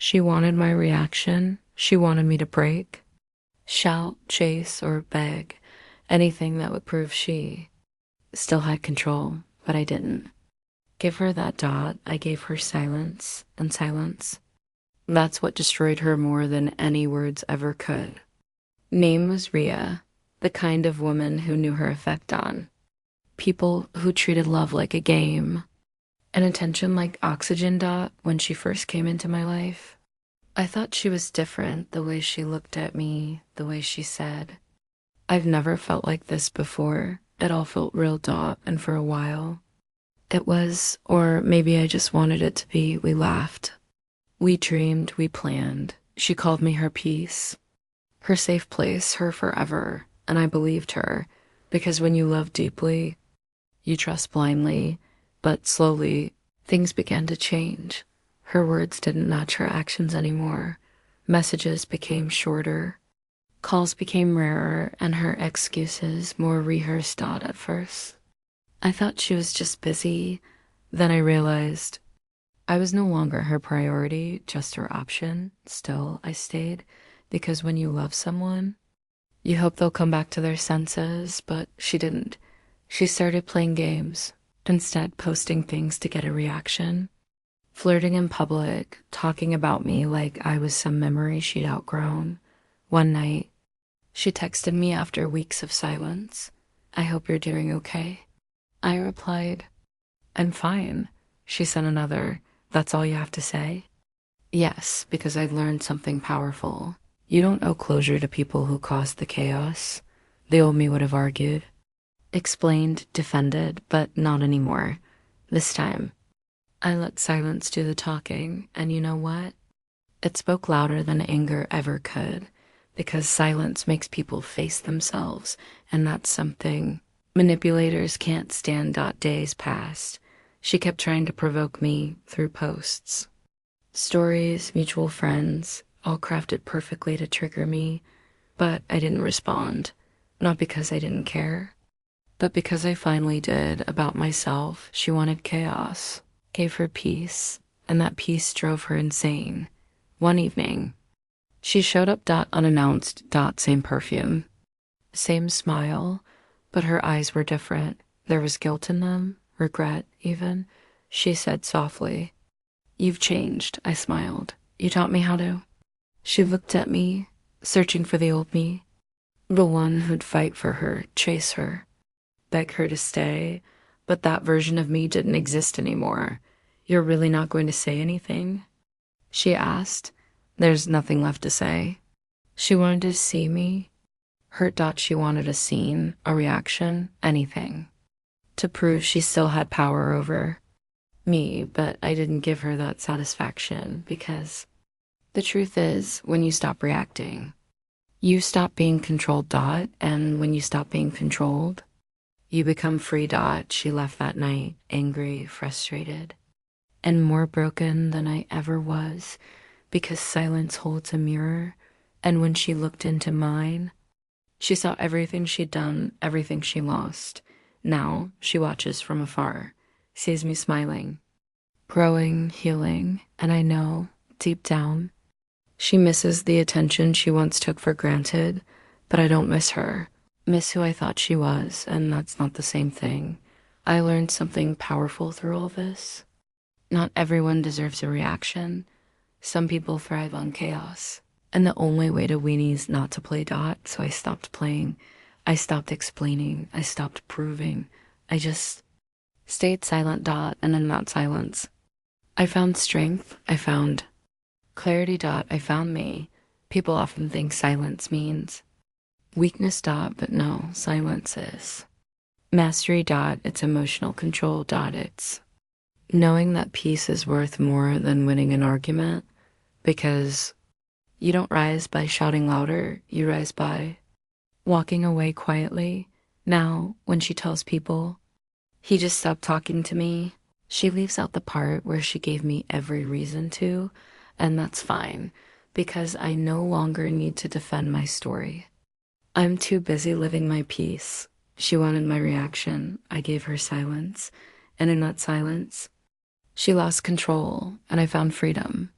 She wanted my reaction. She wanted me to break, shout, chase, or beg. Anything that would prove she still had control, but I didn't. Give her that dot, I gave her silence and silence. That's what destroyed her more than any words ever could. Name was Riya, the kind of woman who knew her effect on people, who treated love like a game and attention like oxygen. Dot when she first came into my life, I thought she was different, the way she looked at me, the way she said, "I've never felt like this before." It all felt real. Dot, and for a while it was, or maybe I just wanted it to be. We laughed, we dreamed, we planned. She called me her peace, her safe place, her forever, and I believed her, because when you love deeply, you trust blindly. But slowly, things began to change. Her words didn't match her actions anymore. Messages became shorter, calls became rarer, and her excuses more rehearsed. Dot at first, I thought she was just busy. Then I realized I was no longer her priority, just her option. Still, I stayed, because when you love someone, you hope they'll come back to their senses, but she didn't. She started playing games, instead posting things to get a reaction, flirting in public, talking about me like I was some memory she'd outgrown. One night, she texted me after weeks of silence. "I hope you're doing okay." I replied, "I'm fine." She sent another, "That's all you have to say?" Yes, because I'd learned something powerful. You don't owe closure to people who caused the chaos. The old me would have argued, explained, defended, but not anymore. This time, I let silence do the talking, and you know what? It spoke louder than anger ever could, because silence makes people face themselves, and that's something manipulators can't stand. Days passed. She kept trying to provoke me through posts, stories, mutual friends, all crafted perfectly to trigger me, but I didn't respond. Not because I didn't care, but because I finally did. About myself, she wanted chaos, gave her peace, and that peace drove her insane. One evening, she showed up. Unannounced. Same perfume, same smile, but her eyes were different. There was guilt in them, regret even. She said softly, "You've changed." I smiled. "You taught me how to." She looked at me, searching for the old me, the one who'd fight for her, chase her, beg her to stay. But that version of me didn't exist anymore. "You're really not going to say anything?" she asked. There's nothing left to say. She wanted to see me hurt. She wanted a scene, a reaction, anything, to prove she still had power over me. But I didn't give her that satisfaction, because the truth is, when you stop reacting, you stop being controlled. And when you stop being controlled, you become free. She left that night, angry, frustrated, and more broken than I ever was, because silence holds a mirror, and when she looked into mine, she saw everything she'd done, everything she lost. Now she watches from afar, sees me smiling, growing, healing, and I know, deep down, she misses the attention she once took for granted. But I don't miss her, miss who I thought she was, and that's not the same thing. I learned something powerful through all this. Not everyone deserves a reaction. Some people thrive on chaos, and the only way to win is not to play. So I stopped playing. I stopped explaining. I stopped proving. I just stayed silent. And in that silence, I found strength. I found clarity. I found me. People often think silence means weakness. But no, silence is mastery. It's emotional control. It's knowing that peace is worth more than winning an argument, because you don't rise by shouting louder, you rise by walking away quietly. Now, when she tells people, "He just stopped talking to me," she leaves out the part where she gave me every reason to, and that's fine, because I no longer need to defend my story. I'm too busy living my peace. She wanted my reaction. I gave her silence, and in that silence, she lost control, and I found freedom.